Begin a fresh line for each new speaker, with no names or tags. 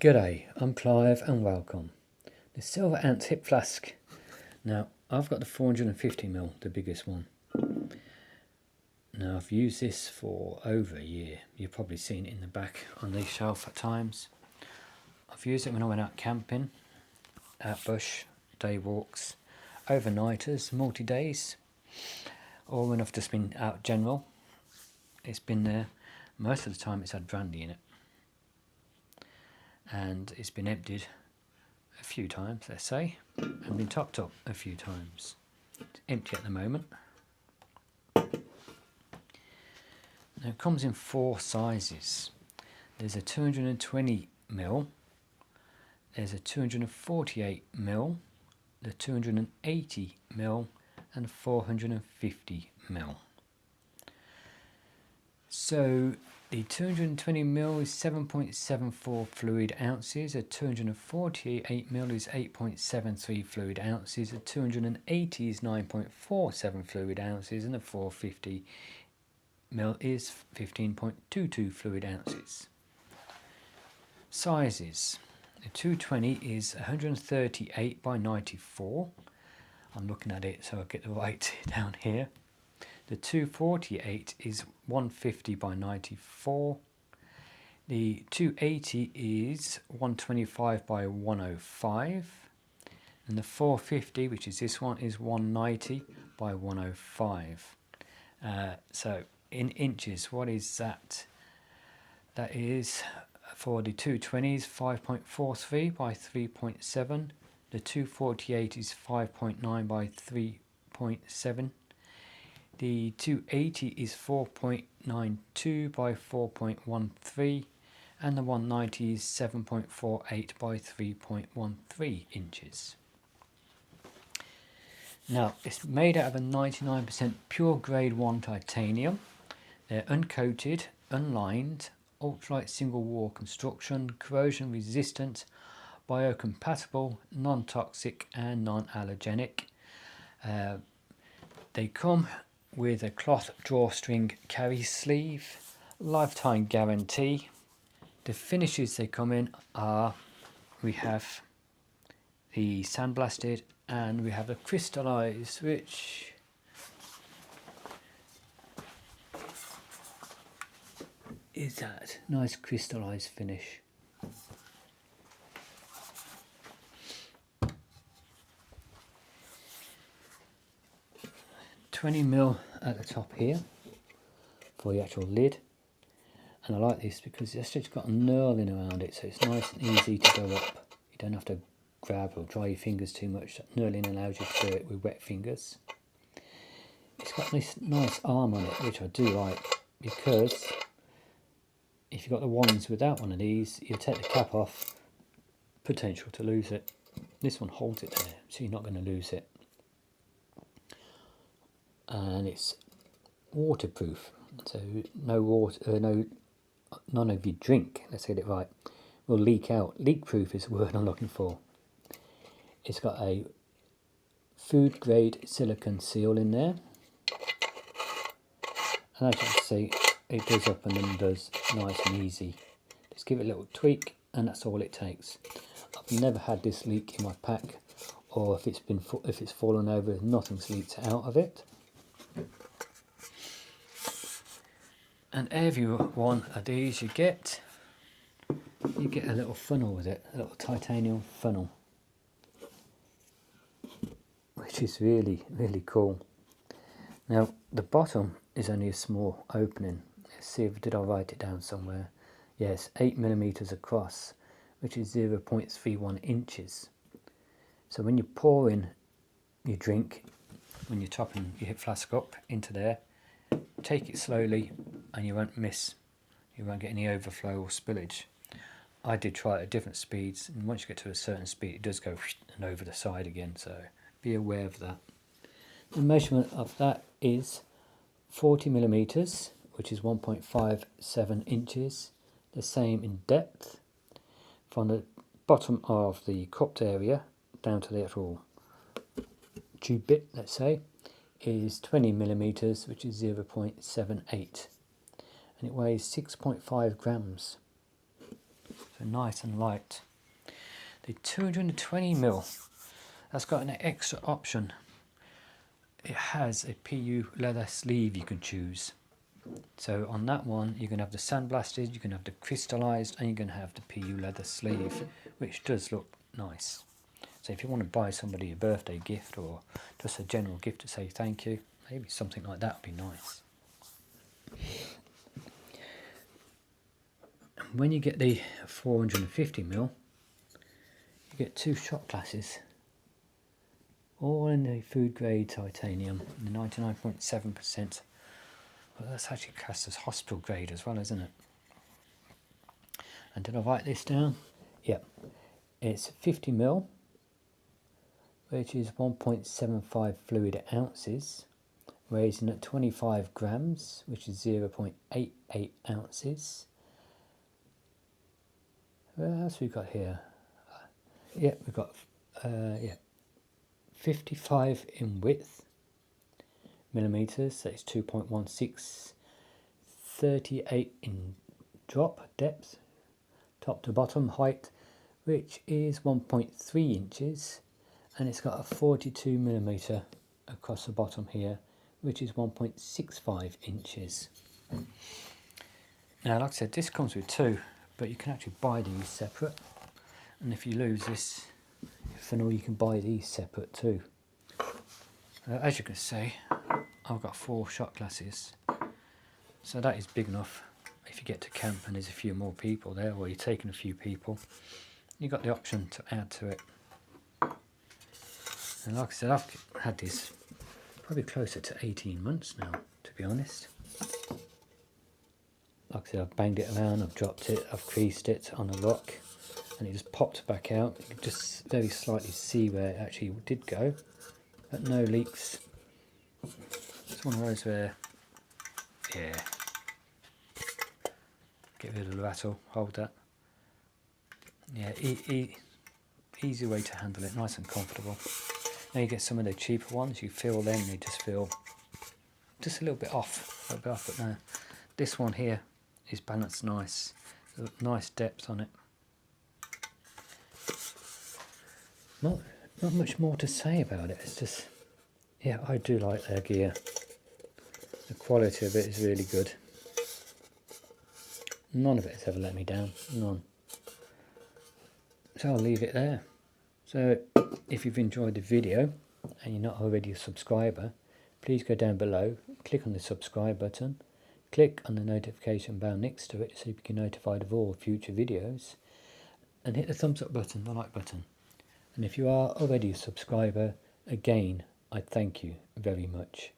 G'day, I'm Clive and welcome. The SilverAnt Hip Flask. Now, I've got the 450ml, the biggest one. Now, I've used this for over a year. You've probably seen it in the back on the shelf at times. I've used it when I went out camping, out bush, day walks, overnighters, multi-days, or when I've just been out general. It's been there. Most of the time it's had brandy in it. And it's been emptied a few times, let's say, and been topped up a few times. It's empty at the moment. Now it comes in 4 sizes. There's a 220ml, there's a 248ml, the 280ml and 450ml. So the 220ml is 7.74 fluid ounces, a 248ml is 8.73 fluid ounces, a 280 is 9.47 fluid ounces, and the 450ml is 15.22 fluid ounces. Sizes. The 220 is 138 by 94. I'm looking at it so I get the right down here. The 248 is 150 by 94. The 280 is 125 by 105. And the 450, which is this one, is 190 by 105. So in inches, what is that? That is, for the 220s, 5.43 by 3.7. The 248 is 5.9 by 3.7. The 280 is 4.92 by 4.13, and the 190 is 7.48 by 3.13 inches. Now, it's made out of a 99% pure grade 1 titanium. They're uncoated, unlined, ultralight single wall construction, corrosion resistant, biocompatible, non-toxic and non-allergenic. They come with a cloth drawstring carry sleeve, lifetime guarantee. The finishes they come in are, we have the sandblasted and we have the crystallized, which is that nice crystallized finish. $20ml at the top here for the actual lid, and I like this because it's just got a knurling around it, so it's nice and easy to go up. You don't have to grab or dry your fingers too much. That knurling allows you to do it with wet fingers. It's got this nice arm on it, which I do like, because if you've got the ones without one of these, you take the cap off, potential to lose it. This one holds it there, so you're not going to lose it. And it's waterproof, so no water, none of your drink, let's get it right, will leak out. Leak proof is the word I'm looking for. It's got a food grade silicone seal in there, and as you can see, it does up and undoes nice and easy. Just give it a little tweak and that's all it takes. I've never had this leak in my pack, or if it's fallen over, nothing's leaked out of it. And every one of these you get a little funnel with it, a little titanium funnel, which is really, really cool. Now the bottom is only a small opening. Let's see, did I write it down somewhere? Yes, 8mm across, which is 0.31 inches. So when you pour in your drink, when you're topping your hip flask up into there, take it slowly and you won't get any overflow or spillage. I did try it at different speeds, and once you get to a certain speed it does go and over the side again, so be aware of that. The measurement of that is 40mm, which is 1.57 inches, the same in depth from the bottom of the cupped area down to the actual tube bit, let's say, is 20mm, which is 0.78, and it weighs 6.5 grams. So so nice and light. The 220mm, that's got an extra option. It has a PU leather sleeve you can choose. So on that one you can have the sandblasted, you can have the crystallized, and you can have the PU leather sleeve, which does look nice. So if you want to buy somebody a birthday gift or just a general gift to say thank you, maybe something like that would be nice. When you get the 450mm, you get 2 shot glasses, all in the food grade titanium, the 99.7%. But that's actually classed as hospital grade as well, isn't it? And did I write this down? Yep. It's 50mm, which is 1.75 fluid ounces, weighs in at 25 grams, which is 0.88 ounces. What else we got here? Yeah, we've got 55 in width millimeters, so it's 2.16, 38 in drop depth, top to bottom height, which is 1.3 inches, and it's got a 42mm across the bottom here, which is 1.65 inches. Now, like I said, this comes with 2, but you can actually buy these separate, and if you lose this funnel, you can buy these separate too. As you can see, I've got 4 shot glasses, so that is big enough. If you get to camp and there's a few more people there, or you're taking a few people, you've got the option to add to it. And like I said, I've had this probably closer to 18 months now, to be honest. Like I said, I've banged it around, I've dropped it, I've creased it on a rock, and it just popped back out. You can just very slightly see where it actually did go, but no leaks. It's one of those where, yeah, get rid of the rattle, hold that. Yeah, easy way to handle it, nice and comfortable. Now you get some of the cheaper ones, you feel them, they just feel just a little bit off, but no, this one here is balanced nice, nice depth on it. Not much more to say about it. It's just, yeah, I do like their gear. The quality of it is really good. None of it has ever let me down, none. So I'll leave it there. So if you've enjoyed the video and you're not already a subscriber, please go down below, click on the subscribe button, click on the notification bell next to it so you can be notified of all future videos, and hit the thumbs up button, the like button. And if you are already a subscriber, again, I thank you very much.